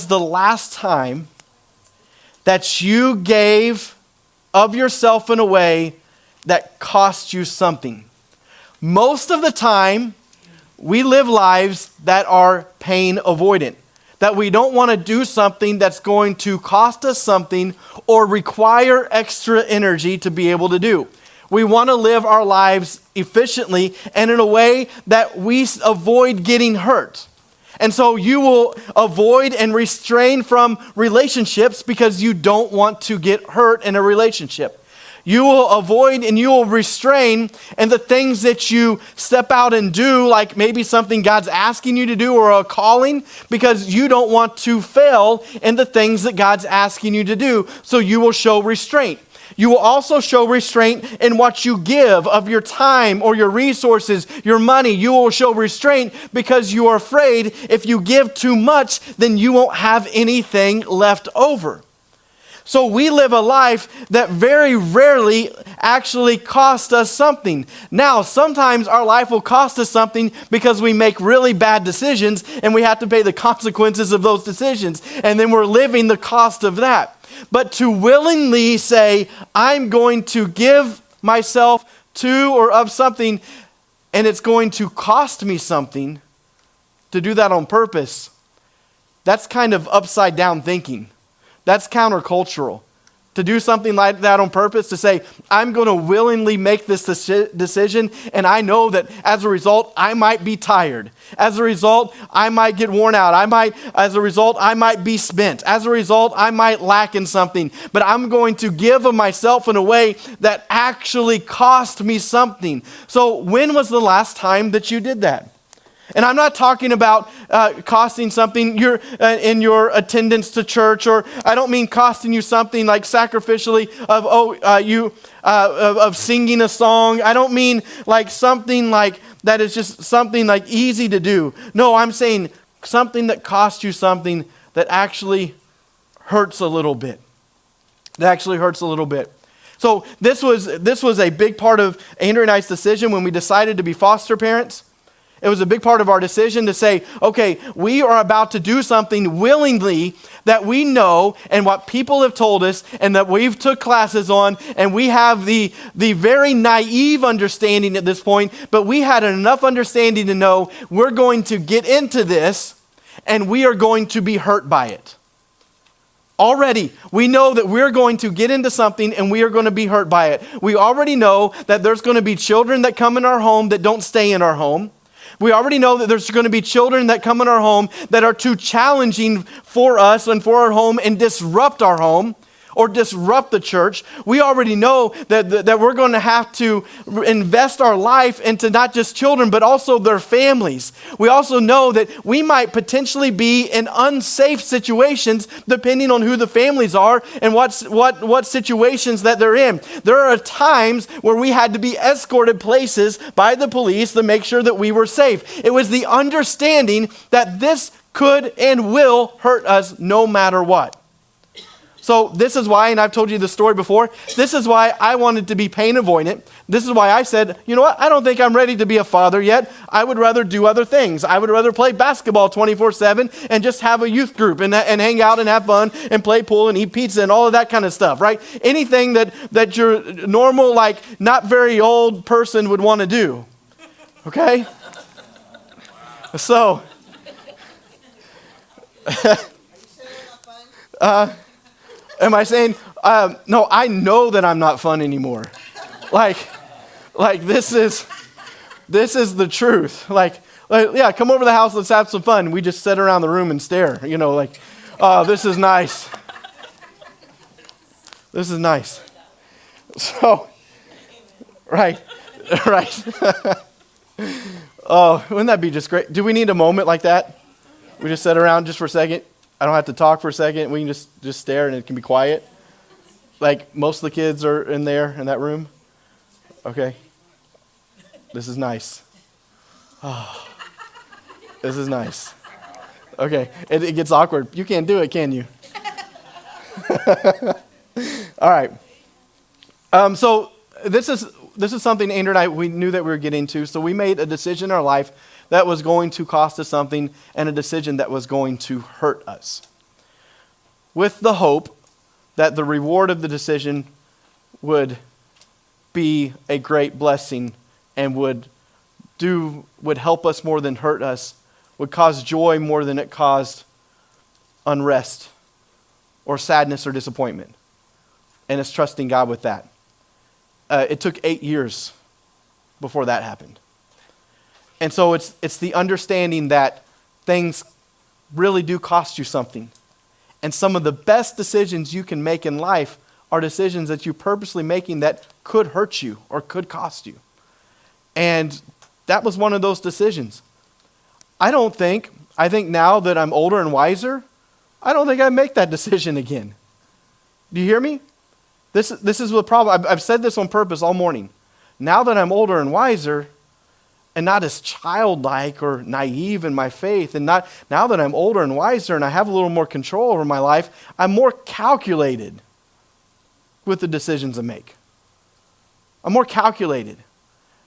was the last time that you gave of yourself in a way that cost you something? Most of the time, we live lives that are pain avoidant, that we don't want to do something that's going to cost us something or require extra energy to be able to do. We want to live our lives efficiently and in a way that we avoid getting hurt. And so you will avoid and restrain from relationships because you don't want to get hurt in a relationship. You will avoid and you will restrain in the things that you step out and do, like maybe something God's asking you to do or a calling, because you don't want to fail in the things that God's asking you to do. So you will show restraint. You will also show restraint in what you give of your time or your resources, your money. You will show restraint because you are afraid if you give too much, then you won't have anything left over. So we live a life that very rarely actually costs us something. Now, sometimes our life will cost us something because we make really bad decisions and we have to pay the consequences of those decisions. And then we're living the cost of that. But to willingly say, I'm going to give myself to or of something and it's going to cost me something, to do that on purpose, that's kind of upside down thinking. That's countercultural. To do something like that on purpose, to say, I'm going to willingly make this decision, and I know that as a result, I might be tired. As a result, I might get worn out. As a result, I might be spent. As a result, I might lack in something. But I'm going to give of myself in a way that actually cost me something. So when was the last time that you did that? And I'm not talking about costing something in your attendance to church, or I don't mean costing you something like sacrificially of singing a song. I don't mean like something like that is just something like easy to do. No, I'm saying something that costs you something that actually hurts a little bit. That actually hurts a little bit. So this was a big part of Andrew and I's decision when we decided to be foster parents. It was a big part of our decision to say, okay, we are about to do something willingly that we know and what people have told us and that we've took classes on, and we have the very naive understanding at this point, but we had enough understanding to know we're going to get into this and we are going to be hurt by it. Already, we know that we're going to get into something and we are going to be hurt by it. We already know that there's going to be children that come in our home that don't stay in our home. We already know that there's going to be children that come in our home that are too challenging for us and for our home and disrupt our home or disrupt the church. We already know that we're going to have to invest our life into not just children, but also their families. We also know that we might potentially be in unsafe situations depending on who the families are and what situations that they're in. There are times where we had to be escorted places by the police to make sure that we were safe. It was the understanding that this could and will hurt us no matter what. So this is why, and I've told you this story before, this is why I wanted to be pain avoidant. This is why I said, you know what, I don't think I'm ready to be a father yet. I would rather do other things. I would rather play basketball 24/7 and just have a youth group and hang out and have fun and play pool and eat pizza and all of that kind of stuff, right? Anything that your normal, like, not very old person would want to do, okay? So, am I saying, no, I know that I'm not fun anymore. Like this is the truth. Like, yeah, come over to the house, let's have some fun. We just sit around the room and stare, like, oh, this is nice. This is nice. So, right. Oh, wouldn't that be just great? Do we need a moment like that? We just sit around just for a second. I don't have to talk for a second. We can just stare and it can be quiet. Like most of the kids are in there in that room. Okay. This is nice. Oh, this is nice. Okay. It gets awkward. You can't do it, can you? All right. So this is something Andrew and I, we knew that we were getting to. So we made a decision in our life that was going to cost us something and a decision that was going to hurt us. with the hope that the reward of the decision would be a great blessing and would help us more than hurt us, would cause joy more than it caused unrest or sadness or disappointment. And it's trusting God with that. It took 8 years before that happened. And so it's the understanding that things really do cost you something. And some of the best decisions you can make in life are decisions that you're purposely making that could hurt you or could cost you. And that was one of those decisions. I think now that I'm older and wiser, I don't think I'd make that decision again. Do you hear me? This is the problem. I've said this on purpose all morning. Now that I'm older and wiser, and not as childlike or naive in my faith, and now that I'm older and wiser and I have a little more control over my life, I'm more calculated with the decisions I make. I'm more calculated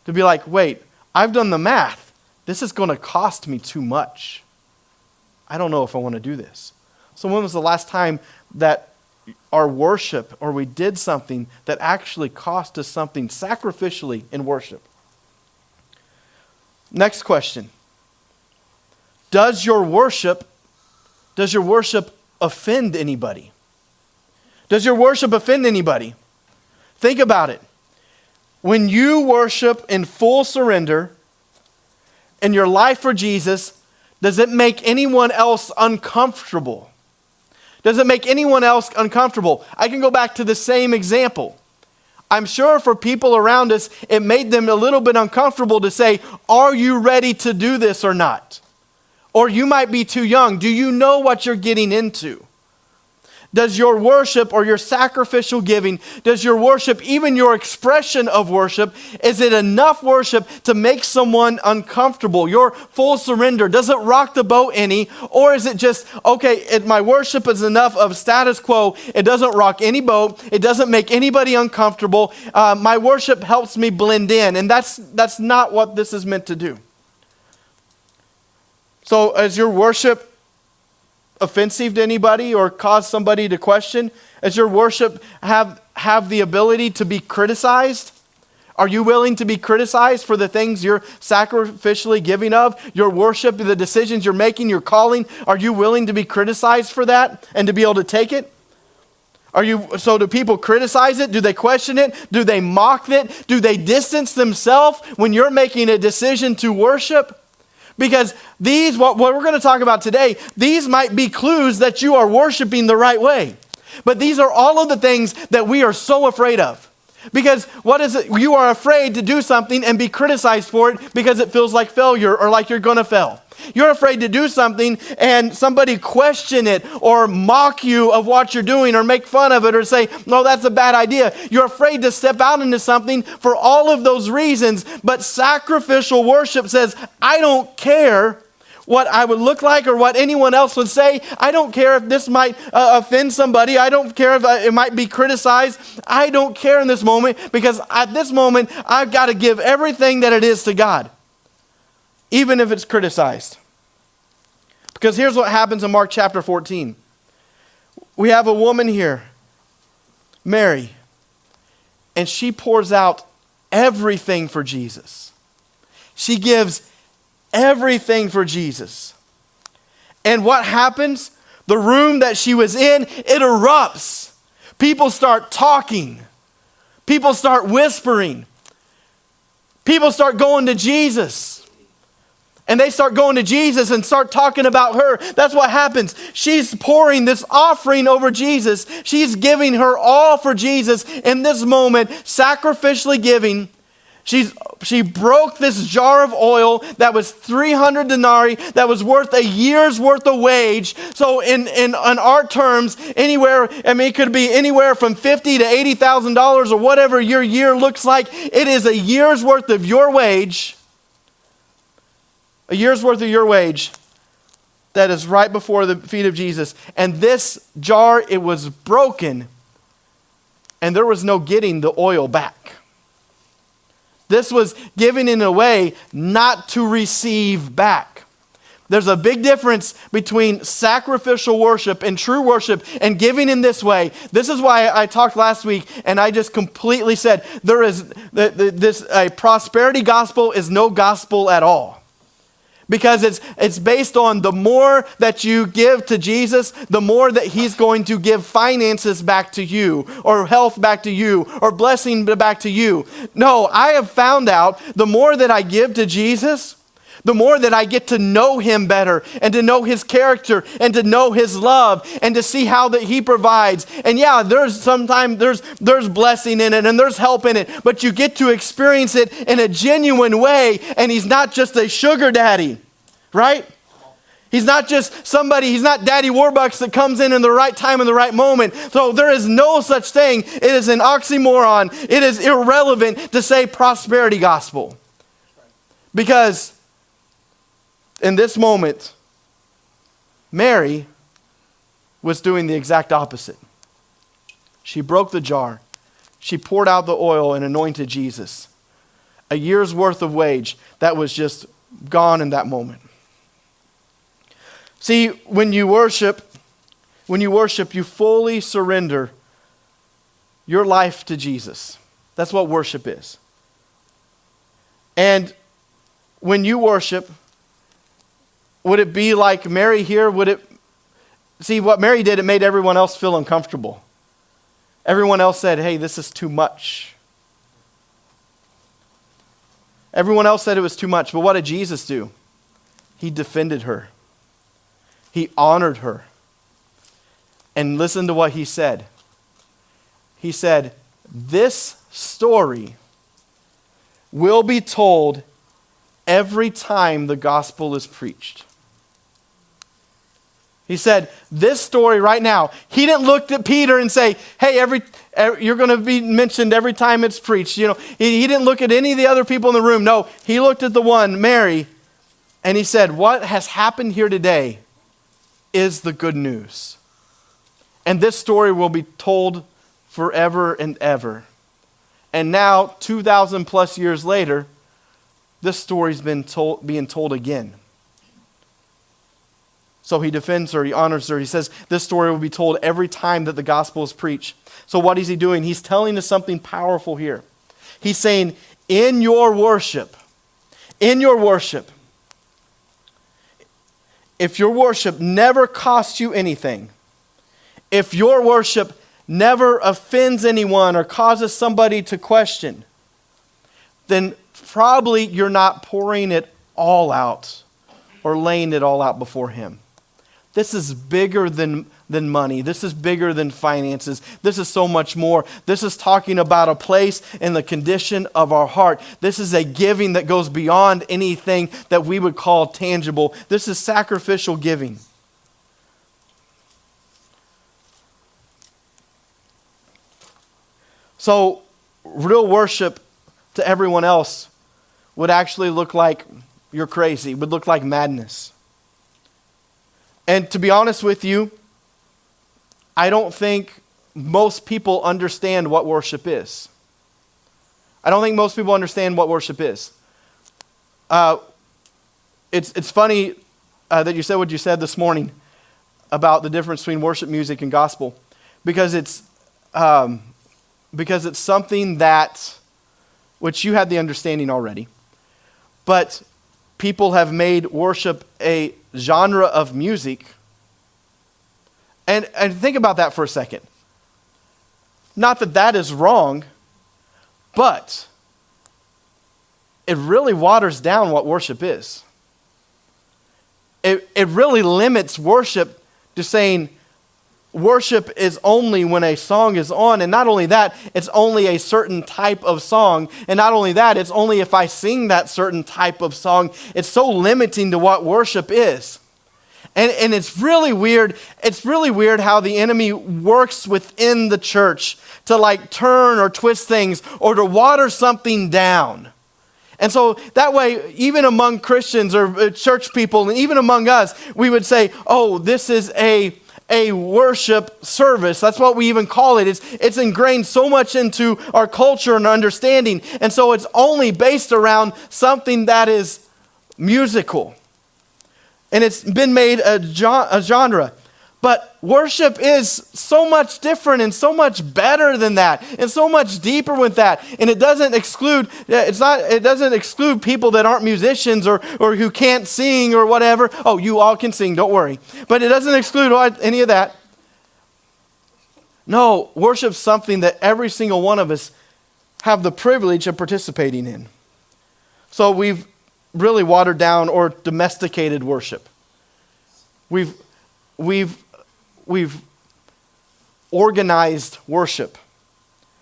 to be like, wait, I've done the math. This is going to cost me too much. I don't know if I want to do this. So when was the last time that our worship or we did something that actually cost us something sacrificially in worship? Next question. Does your worship offend anybody? Does your worship offend anybody? Think about it. When you worship in full surrender in your life for Jesus, does it make anyone else uncomfortable? Does it make anyone else uncomfortable? I can go back to the same example. I'm sure for people around us, it made them a little bit uncomfortable to say, are you ready to do this or not? Or you might be too young. Do you know what you're getting into? Does your worship or your sacrificial giving, does your worship, even your expression of worship, is it enough worship to make someone uncomfortable? Your full surrender, does it rock the boat any? Or is it just, okay, my worship is enough of status quo, it doesn't rock any boat, it doesn't make anybody uncomfortable, my worship helps me blend in, and that's not what this is meant to do. So is your worship offensive to anybody or cause somebody to question? Does your worship have the ability to be criticized? Are you willing to be criticized for the things you're sacrificially giving of? Your worship, the decisions you're making, your calling, are you willing to be criticized for that and to be able to take it? So do people criticize it? Do they question it? Do they mock it? Do they distance themselves when you're making a decision to worship? Because what we're going to talk about today, these might be clues that you are worshiping the right way. But these are all of the things that we are so afraid of. Because what is it? You are afraid to do something and be criticized for it because it feels like failure or like you're going to fail. You're afraid to do something and somebody question it or mock you of what you're doing or make fun of it or say, no, that's a bad idea. You're afraid to step out into something for all of those reasons. But sacrificial worship says, I don't care what I would look like or what anyone else would say. I don't care if this might offend somebody. I don't care if it might be criticized. I don't care in this moment because at this moment, I've got to give everything that it is to God, even if it's criticized. Because here's what happens in Mark chapter 14. We have a woman here, Mary, and she pours out everything for Jesus. She gives everything for Jesus. And what happens? The room that she was in, it erupts. People start talking. People start whispering. People start going to Jesus. And they start going to Jesus and start talking about her. That's what happens. She's pouring this offering over Jesus. She's giving her all for Jesus in this moment, sacrificially giving. She broke this jar of oil that was 300 denarii, that was worth a year's worth of wage. So in our terms, it could be anywhere from $50,000 to $80,000 or whatever your year looks like. It is a year's worth of your wage. A year's worth of your wage that is right before the feet of Jesus. And this jar, it was broken, and there was no getting the oil back. This was given in a way not to receive back. There's a big difference between sacrificial worship and true worship and giving in this way. This is why I talked last week and I just completely said there is a prosperity gospel is no gospel at all. Because it's based on the more that you give to Jesus, the more that he's going to give finances back to you, or health back to you, or blessing back to you. No, I have found out the more that I give to Jesus, the more that I get to know him better, and to know his character, and to know his love, and to see how that he provides. And yeah, there's blessing in it, and there's help in it, but you get to experience it in a genuine way, and he's not just a sugar daddy, right? He's not just somebody, he's not Daddy Warbucks that comes in the right time and the right moment. So there is no such thing. It is an oxymoron. It is irrelevant to say prosperity gospel. Because in this moment, Mary was doing the exact opposite. She broke the jar. She poured out the oil and anointed Jesus. A year's worth of wage that was just gone in that moment. See, when you worship, you fully surrender your life to Jesus. That's what worship is. And when you worship, would it be like Mary here? See, what Mary did, it made everyone else feel uncomfortable. Everyone else said, hey, this is too much. Everyone else said it was too much. But what did Jesus do? He defended her. He honored her. And listen to what he said. He said, this story will be told every time the gospel is preached. He said, this story right now, he didn't look at Peter and say, hey, you're going to be mentioned every time it's preached. You know, he didn't look at any of the other people in the room. No, he looked at the one, Mary, and he said, what has happened here today is the good news. And this story will be told forever and ever. And now, 2,000 plus years later, this story's being told again. So he defends her, he honors her. He says this story will be told every time that the gospel is preached. So what is he doing? He's telling us something powerful here. He's saying, in your worship, if your worship never costs you anything, if your worship never offends anyone or causes somebody to question, then probably you're not pouring it all out or laying it all out before him. This is bigger than money. This is bigger than finances. This is so much more. This is talking about a place in the condition of our heart. This is a giving that goes beyond anything that we would call tangible. This is sacrificial giving. So, real worship to everyone else would actually look like you're crazy, would look like madness. And to be honest with you, I don't think most people understand what worship is. I don't think most people understand what worship is. It's funny that you said what you said this morning about the difference between worship music and gospel, because it's something that, which you had the understanding already, but people have made worship a genre of music. And think about that for a second. Not that that is wrong, but it really waters down what worship is. It really limits worship to saying worship is only when a song is on. And not only that, it's only a certain type of song. And not only that, it's only if I sing that certain type of song. It's so limiting to what worship is. And it's really weird. It's really weird how the enemy works within the church to like turn or twist things or to water something down. And so that way, even among Christians or church people, and even among us, we would say, oh, this is a worship service. That's what we even call it. It's ingrained so much into our culture and understanding. And so it's only based around something that is musical. And it's been made a genre. But worship is so much different and so much better than that, and so much deeper with that. And it doesn't exclude people that aren't musicians or who can't sing or whatever. Oh, you all can sing, don't worry. But it doesn't exclude any of that. No, worship's something that every single one of us have the privilege of participating in. So we've really watered down or domesticated worship. We've organized worship.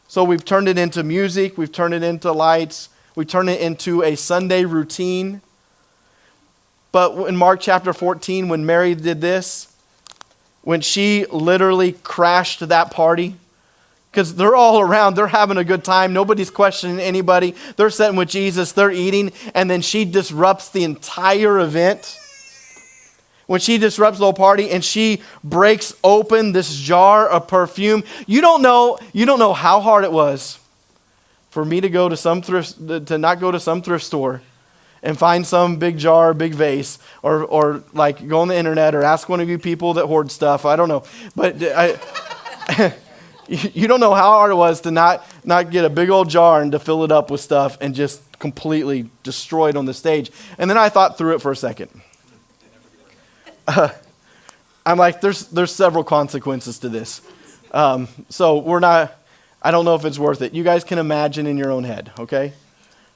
So we've turned it into music, we've turned it into lights, we've turned it into a Sunday routine. But in Mark chapter 14, when Mary did this, when she literally crashed that party, because they're all around, they're having a good time, nobody's questioning anybody, they're sitting with Jesus, they're eating, and then she disrupts the entire event. When she disrupts the whole party and she breaks open this jar of perfume, you don't know how hard it was for me to go to not go to some thrift store and find some big jar, big vase, or like go on the internet or ask one of you people that hoard stuff. I don't know, but you don't know how hard it was to not get a big old jar and to fill it up with stuff and just completely destroy it on the stage. And then I thought through it for a second. I'm like, there's several consequences to this. So I don't know if it's worth it. You guys can imagine in your own head, okay?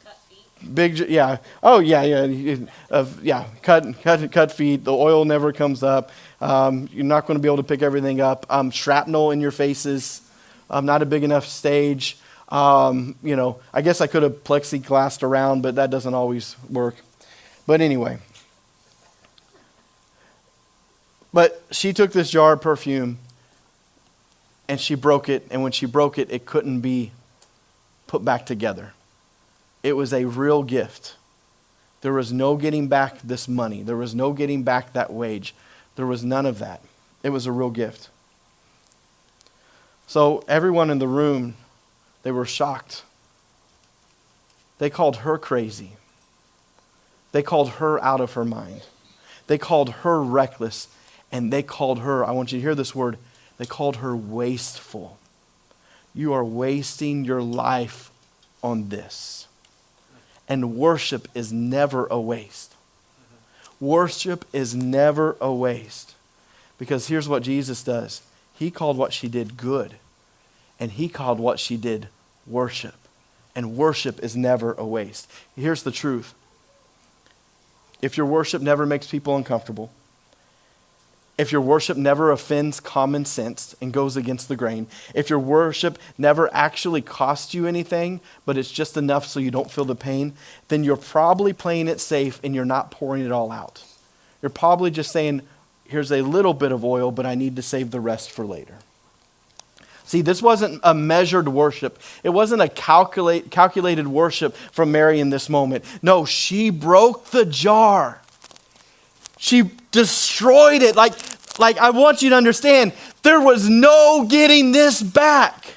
Cut feet. Big, yeah. Oh, yeah. Cut feet. The oil never comes up. You're not going to be able to pick everything up. Shrapnel in your faces. Not a big enough stage. I guess I could have plexiglassed around, but that doesn't always work. But anyway. But she took this jar of perfume and she broke it. And when she broke it, it couldn't be put back together. It was a real gift. There was no getting back this money. There was no getting back that wage. There was none of that. It was a real gift. So everyone in the room, they were shocked. They called her crazy. They called her out of her mind. They called her reckless. And they called her, I want you to hear this word, they called her wasteful. You are wasting your life on this. And worship is never a waste. Worship is never a waste. Because here's what Jesus does. He called what she did good. And he called what she did worship. And worship is never a waste. Here's the truth. If your worship never makes people uncomfortable, if your worship never offends common sense and goes against the grain, if your worship never actually costs you anything, but it's just enough so you don't feel the pain, then you're probably playing it safe and you're not pouring it all out. You're probably just saying, here's a little bit of oil, but I need to save the rest for later. See, this wasn't a measured worship. It wasn't a calculated worship from Mary in this moment. No, she broke the jar. She destroyed it. Like I want you to understand, there was no getting this back.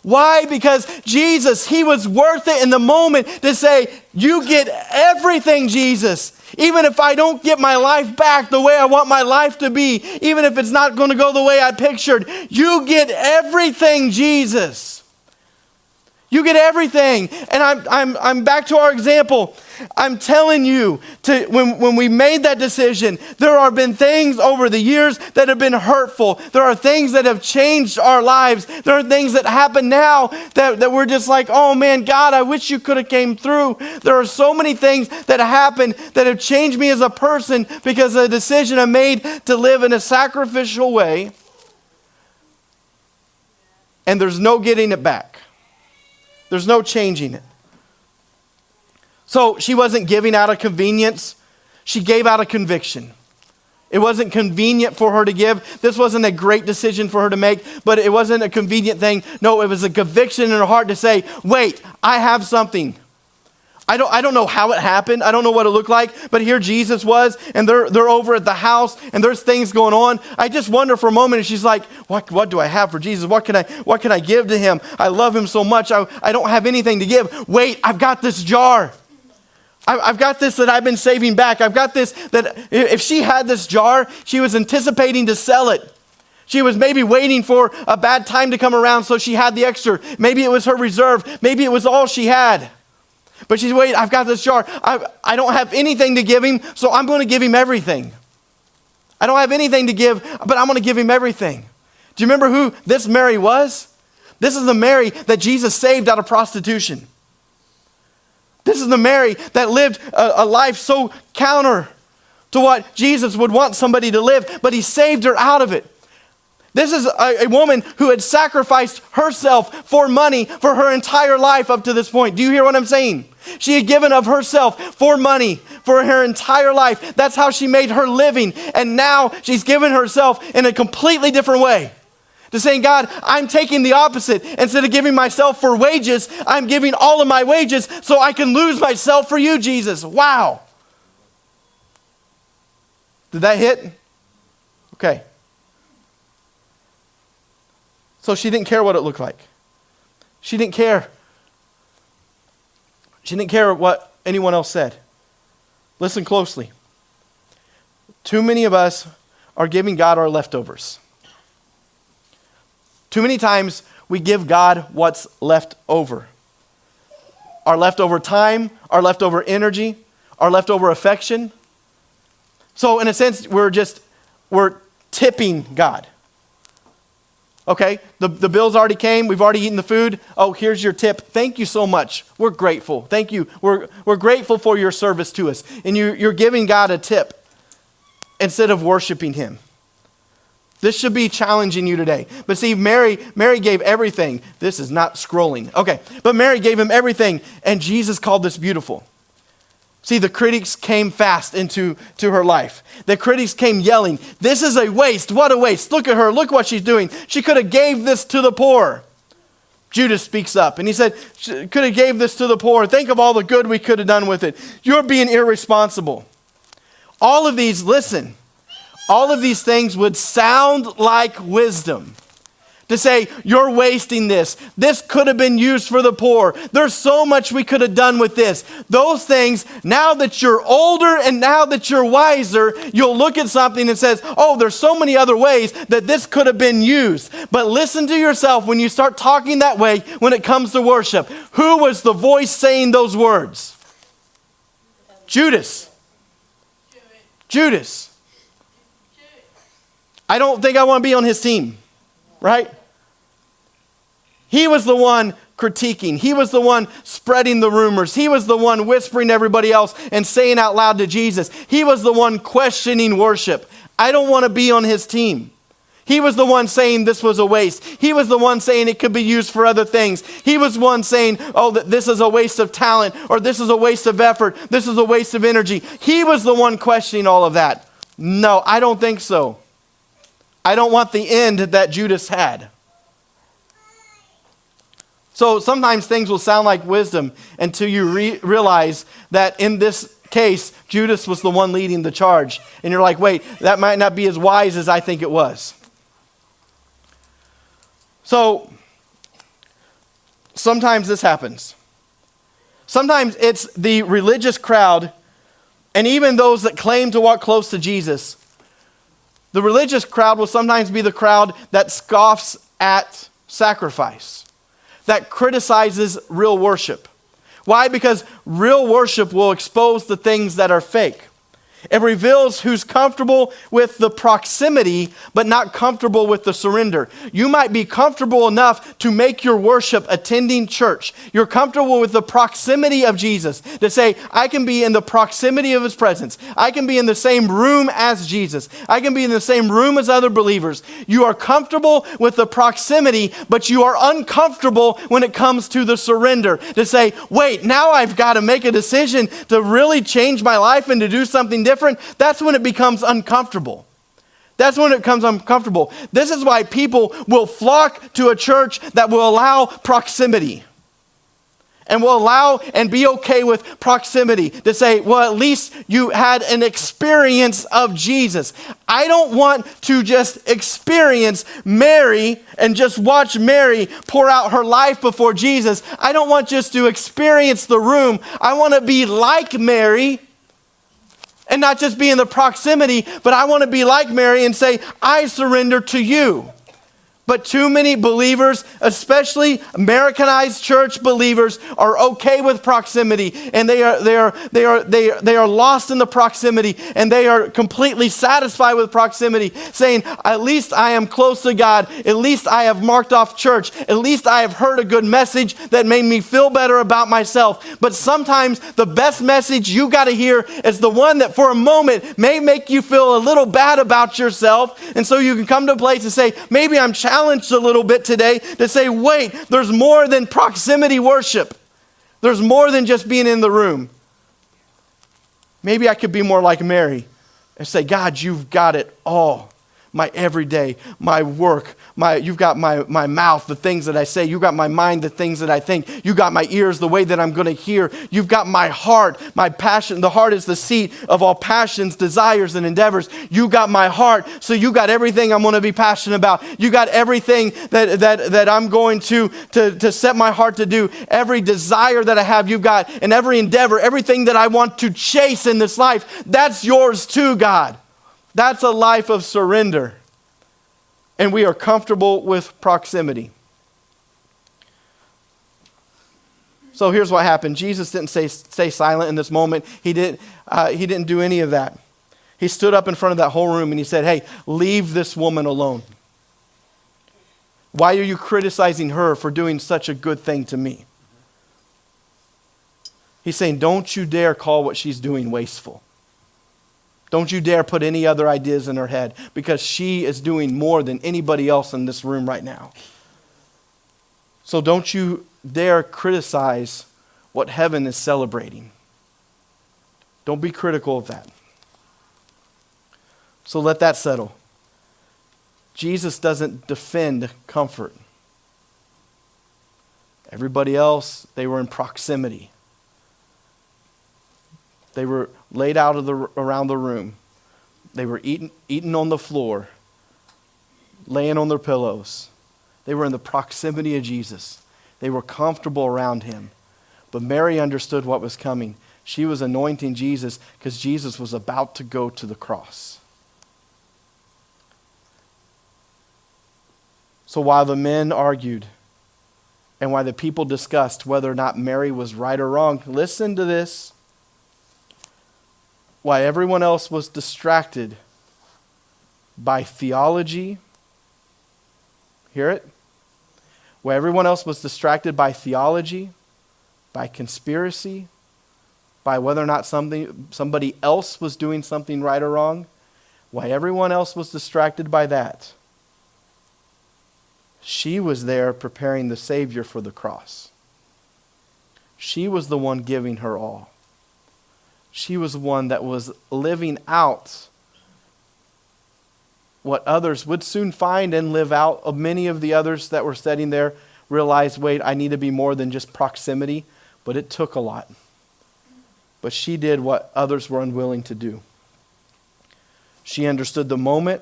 Why? Because Jesus, he was worth it in the moment to say, you get everything, Jesus. Even if I don't get my life back the way I want my life to be, even if it's not going to go the way I pictured, you get everything, Jesus. You get everything. And I'm back to our example. I'm telling you, when we made that decision, there have been things over the years that have been hurtful. There are things that have changed our lives. There are things that happen now that we're just like, oh man, God, I wish you could have came through. There are so many things that happen that have changed me as a person because of the decision I made to live in a sacrificial way. And there's no getting it back. There's no changing it. So she wasn't giving out of convenience. She gave out of conviction. It wasn't convenient for her to give. This wasn't a great decision for her to make, but it wasn't a convenient thing. No, it was a conviction in her heart to say, wait, I have something. I don't know how it happened. I don't know what it looked like, but here Jesus was, and they're over at the house, and there's things going on. I just wonder for a moment, and she's like, what do I have for Jesus? What can I give to him? I love him so much. I don't have anything to give. Wait, I've got this jar I've got this that I've been saving back. I've got this that if she had this jar, she was anticipating to sell it. She was maybe waiting for a bad time to come around so she had the extra. Maybe it was her reserve. Maybe it was all she had. But she's waiting, I've got this jar. I don't have anything to give him, so I'm going to give him everything. I don't have anything to give, but I'm going to give him everything. Do you remember who this Mary was? This is the Mary that Jesus saved out of prostitution. This is the Mary that lived a life so counter to what Jesus would want somebody to live, but he saved her out of it. This is a woman who had sacrificed herself for money for her entire life up to this point. Do you hear what I'm saying? She had given of herself for money for her entire life. That's how she made her living. And now she's given herself in a completely different way. To saying, God, I'm taking the opposite. Instead of giving myself for wages, I'm giving all of my wages so I can lose myself for you, Jesus. Wow. Did that hit? Okay. So she didn't care what it looked like. She didn't care. She didn't care what anyone else said. Listen closely. Too many of us are giving God our leftovers. Too many times we give God what's left over. Our leftover time, our leftover energy, our leftover affection. So in a sense, we're tipping God. Okay, the bills already came. We've already eaten the food. Oh, here's your tip. Thank you so much. We're grateful. Thank you. We're grateful for your service to us. And you're giving God a tip instead of worshiping him. This should be challenging you today. But see, Mary gave everything. This is not scrolling. Okay, but Mary gave him everything, and Jesus called this beautiful. See, the critics came fast into her life. The critics came yelling, this is a waste. What a waste. Look at her. Look what she's doing. She could have gave this to the poor. Judas speaks up, and he said, she could have gave this to the poor. Think of all the good we could have done with it. You're being irresponsible. All of these, listen, all of these things would sound like wisdom. To say, you're wasting this. This could have been used for the poor. There's so much we could have done with this. Those things, now that you're older and now that you're wiser, you'll look at something and says, oh, there's so many other ways that this could have been used. But listen to yourself when you start talking that way when it comes to worship. Who was the voice saying those words? Judas. Judas. I don't think I want to be on his team. Right? He was the one critiquing. He was the one spreading the rumors. He was the one whispering to everybody else and saying out loud to Jesus. He was the one questioning worship. I don't want to be on his team. He was the one saying this was a waste. He was the one saying it could be used for other things. He was one saying, oh, that this is a waste of talent, or this is a waste of effort. This is a waste of energy. He was the one questioning all of that. No, I don't think so. I don't want the end that Judas had. So sometimes things will sound like wisdom until you realize that in this case, Judas was the one leading the charge. And you're like, wait, that might not be as wise as I think it was. So sometimes this happens. Sometimes it's the religious crowd and even those that claim to walk close to Jesus. The religious crowd will sometimes be the crowd that scoffs at sacrifice, that criticizes real worship. Why? Because real worship will expose the things that are fake. It reveals who's comfortable with the proximity, but not comfortable with the surrender. You might be comfortable enough to make your worship attending church. You're comfortable with the proximity of Jesus. To say, I can be in the proximity of his presence. I can be in the same room as Jesus. I can be in the same room as other believers. You are comfortable with the proximity, but you are uncomfortable when it comes to the surrender. To say, wait, now I've got to make a decision to really change my life and to do something different. That's when it becomes uncomfortable. That's when it becomes uncomfortable. This is why people will flock to a church that will allow proximity. And will allow and be okay with proximity. To say, well, at least you had an experience of Jesus. I don't want to just experience Mary and just watch Mary pour out her life before Jesus. I don't want just to experience the room. I want to be like Mary and not just be in the proximity, but I want to be like Mary and say, I surrender to you. But too many believers, especially Americanized church believers, are okay with proximity, and they are lost in the proximity, and they are completely satisfied with proximity, saying, at least I am close to God, at least I have marked off church, at least I have heard a good message that made me feel better about myself. But sometimes the best message you got to hear is the one that for a moment may make you feel a little bad about yourself, and so you can come to a place and say, maybe I'm challenged a little bit today to say, wait, there's more than proximity worship. There's more than just being in the room. Maybe I could be more like Mary and say, God, you've got it all. My everyday, my work, you've got my mouth, the things that I say. You've got my mind, the things that I think. You got my ears, the way that I'm going to hear. You've got my heart, my passion. The heart is the seat of all passions, desires, and endeavors. You got my heart, so you got everything I'm going to be passionate about. You got everything that I'm going to set my heart to do. Every desire that I have, you've got, and every endeavor, everything that I want to chase in this life, that's yours too, God. That's a life of surrender. And we are comfortable with proximity. So here's what happened. Jesus didn't stay silent in this moment. He didn't do any of that. He stood up in front of that whole room and he said, hey, leave this woman alone. Why are you criticizing her for doing such a good thing to me? He's saying, don't you dare call what she's doing wasteful. Don't you dare put any other ideas in her head, because she is doing more than anybody else in this room right now. So don't you dare criticize what heaven is celebrating. Don't be critical of that. So let that settle. Jesus doesn't defend comfort. Everybody else, they were in proximity. They were laid out around the room. They were eating on the floor, laying on their pillows. They were in the proximity of Jesus. They were comfortable around him. But Mary understood what was coming. She was anointing Jesus because Jesus was about to go to the cross. So while the men argued and while the people discussed whether or not Mary was right or wrong, listen to this. While everyone else was distracted by theology, hear it? While everyone else was distracted by theology, by conspiracy, by whether or not somebody else was doing something right or wrong, while everyone else was distracted by that, she was there preparing the Savior for the cross. She was the one giving her all. She was the one that was living out what others would soon find and live out. Many of the others that were sitting there realized, wait, I need to be more than just proximity, but it took a lot. But she did what others were unwilling to do. She understood the moment,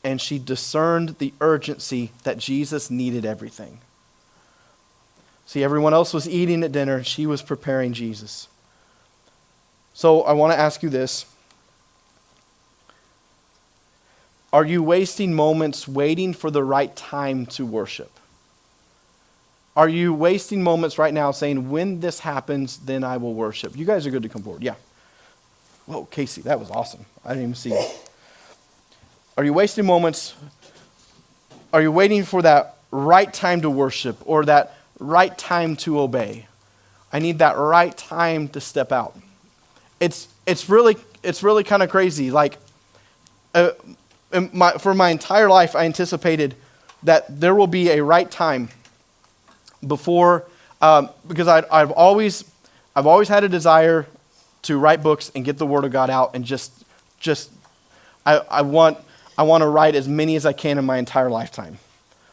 and she discerned the urgency that Jesus needed everything. See, everyone else was eating at dinner. She was preparing Jesus. So I want to ask you this. Are you wasting moments waiting for the right time to worship? Are you wasting moments right now saying, when this happens, then I will worship? You guys are good to come forward. Yeah. Whoa, Casey, that was awesome. I didn't even see you. Are you wasting moments? Are you waiting for that right time to worship or that right time to obey? I need that right time to step out. It's really kind of crazy. Like, for my entire life, I anticipated that there will be a right time before, because I've always had a desire to write books and get the Word of God out, and I want to write as many as I can in my entire lifetime.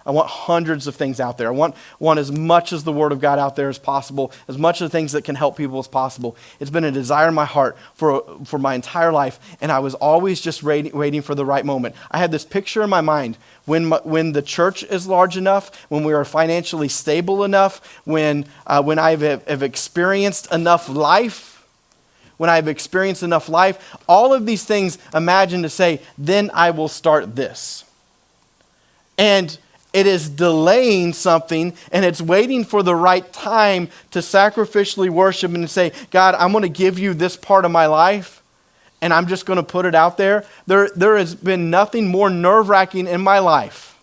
I want hundreds of things out there. I want as much as the Word of God out there as possible, as much of the things that can help people as possible. It's been a desire in my heart for my entire life, and I was always just waiting for the right moment. I had this picture in my mind when the church is large enough, when we are financially stable enough, when I have experienced enough life, all of these things imagine to say, then I will start this. And it is delaying something, and it's waiting for the right time to sacrificially worship and to say, God, I'm going to give you this part of my life, and I'm just going to put it out there. There has been nothing more nerve-wracking in my life,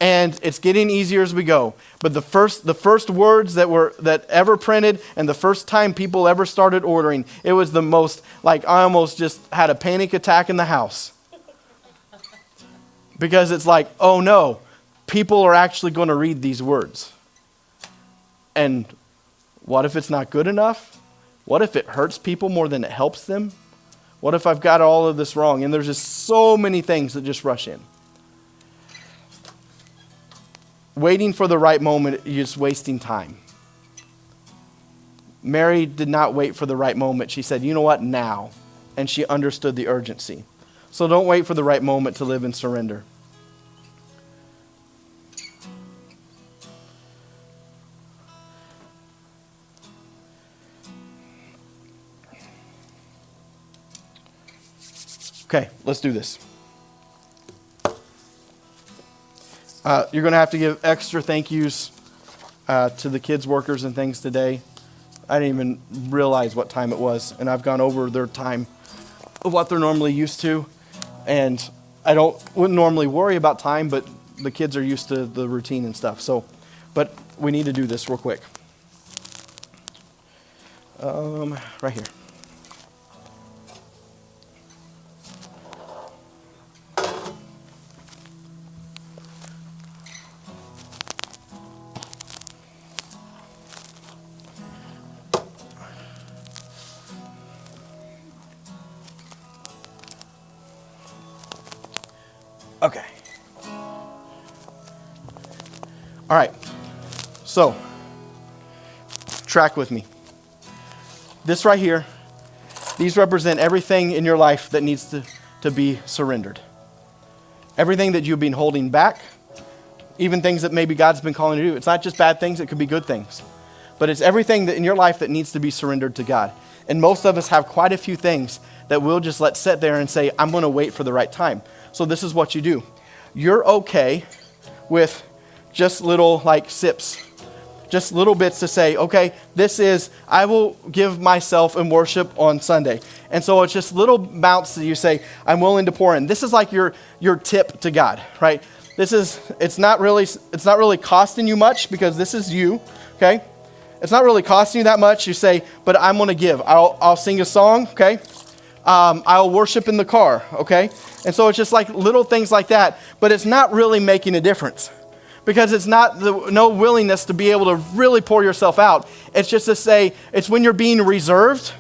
and it's getting easier as we go. But the first words that ever printed, and the first time people ever started ordering, it was the most, like, I almost just had a panic attack in the house. Because it's like, oh no, people are actually going to read these words. And what if it's not good enough? What if it hurts people more than it helps them? What if I've got all of this wrong? And there's just so many things that just rush in. Waiting for the right moment, you're just wasting time. Mary did not wait for the right moment. She said, you know what, now. And she understood the urgency. So don't wait for the right moment to live in surrender. Okay, let's do this. You're going to have to give extra thank yous to the kids' workers and things today. I didn't even realize what time it was, and I've gone over their time of what they're normally used to. And I wouldn't normally worry about time, but the kids are used to the routine and stuff. So, but we need to do this real quick. Right here. Okay. All right. So, track with me. This right here, these represent everything in your life that needs to be surrendered. Everything that you've been holding back, even things that maybe God's been calling you to do. It's not just bad things, it could be good things. But it's everything that in your life that needs to be surrendered to God. And most of us have quite a few things that we'll just let sit there and say, I'm going to wait for the right time. So this is what you do. You're okay with just little like sips, just little bits to say, okay, I will give myself in worship on Sunday. And so it's just little amounts that you say, I'm willing to pour in. This is like your tip to God, right? It's not really costing you much because this is you, okay? It's not really costing you that much. You say, but I'm going to give. I'll sing a song, okay? I'll worship in the car, okay? And so it's just like little things like that, but it's not really making a difference because it's not no willingness to be able to really pour yourself out. It's just to say, it's when you're being reserved,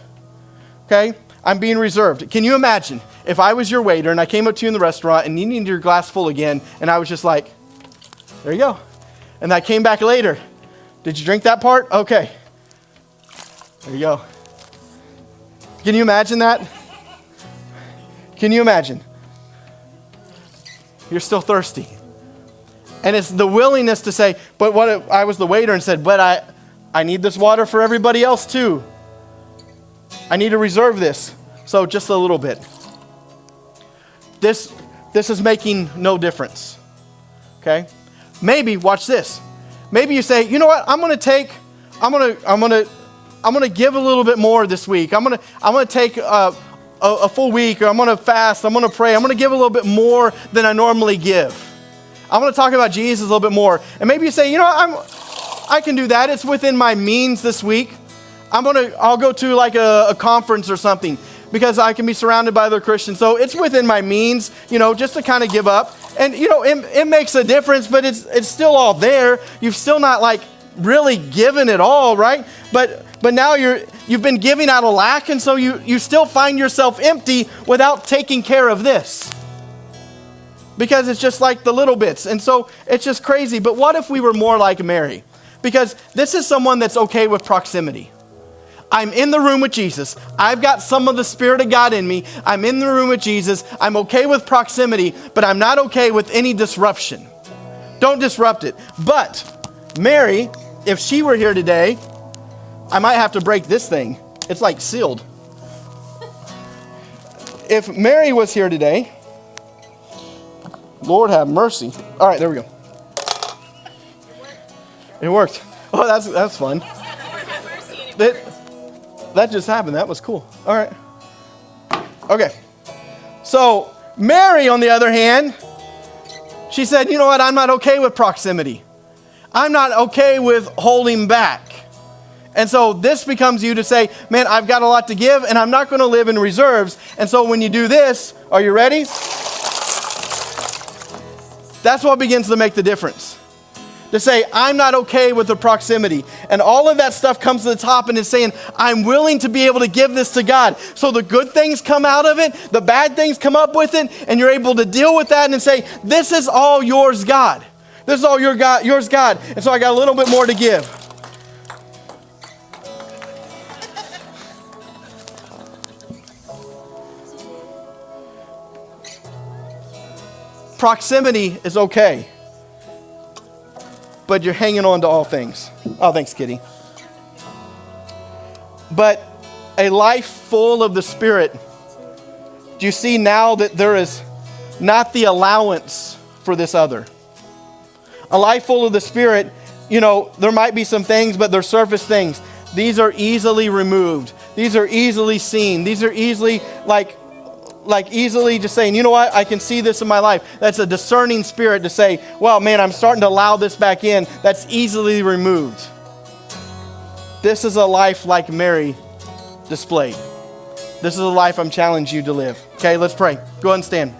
okay? I'm being reserved. Can you imagine if I was your waiter and I came up to you in the restaurant and you needed your glass full again and I was just like, there you go. And I came back later. Did you drink that part? Okay. There you go. Can you imagine that? Can you imagine? You're still thirsty. And it's the willingness to say, but what if I was the waiter and said, but I need this water for everybody else too. I need to reserve this. So just a little bit. This is making no difference. Okay? Maybe, watch this. Maybe you say, you know what? I'm going to give a little bit more this week. I'm going to take a full week, or I'm going to fast, I'm going to pray, I'm going to give a little bit more than I normally give. I'm going to talk about Jesus a little bit more. And maybe you say, you know, I can do that. It's within my means this week. I'll go to like a conference or something because I can be surrounded by other Christians. So it's within my means, you know, just to kind of give up. And, you know, it makes a difference, but it's still all there. You've still not like really given it all, right? But now you've been giving out of lack, and so you still find yourself empty without taking care of this. because it's just like the little bits. And so it's just crazy. But what if we were more like Mary? Because this is someone that's okay with proximity. I'm in the room with Jesus. I've got some of the Spirit of God in me. I'm in the room with Jesus. I'm okay with proximity, but I'm not okay with any disruption. Don't disrupt it. But Mary, if she were here today, I might have to break this thing. It's like sealed. If Mary was here today, Lord have mercy. All right, there we go. It worked. Oh, that's fun. That just happened. That was cool. All right. Okay. So Mary, on the other hand, she said, you know what? I'm not okay with proximity. I'm not okay with holding back. And so this becomes you to say, man, I've got a lot to give, and I'm not going to live in reserves. And so when you do this, are you ready? That's what begins to make the difference. To say, I'm not okay with the proximity. And all of that stuff comes to the top and is saying, I'm willing to be able to give this to God. So the good things come out of it, the bad things come up with it, and you're able to deal with that and say, this is all yours, God. This is all yours, God. And so I got a little bit more to give. Proximity is okay. But you're hanging on to all things. Oh, thanks, Kitty. But a life full of the Spirit, do you see now that there is not the allowance for this other? A life full of the Spirit, you know, there might be some things, but they're surface things. These are easily removed. These are easily seen. These are easily easily just saying, you know what, I can see this in my life. That's a discerning spirit to say, well, man, I'm starting to allow this back in. That's easily removed. This is a life like Mary displayed. This is a life I'm challenging you to live. Okay, let's pray. Go ahead and stand.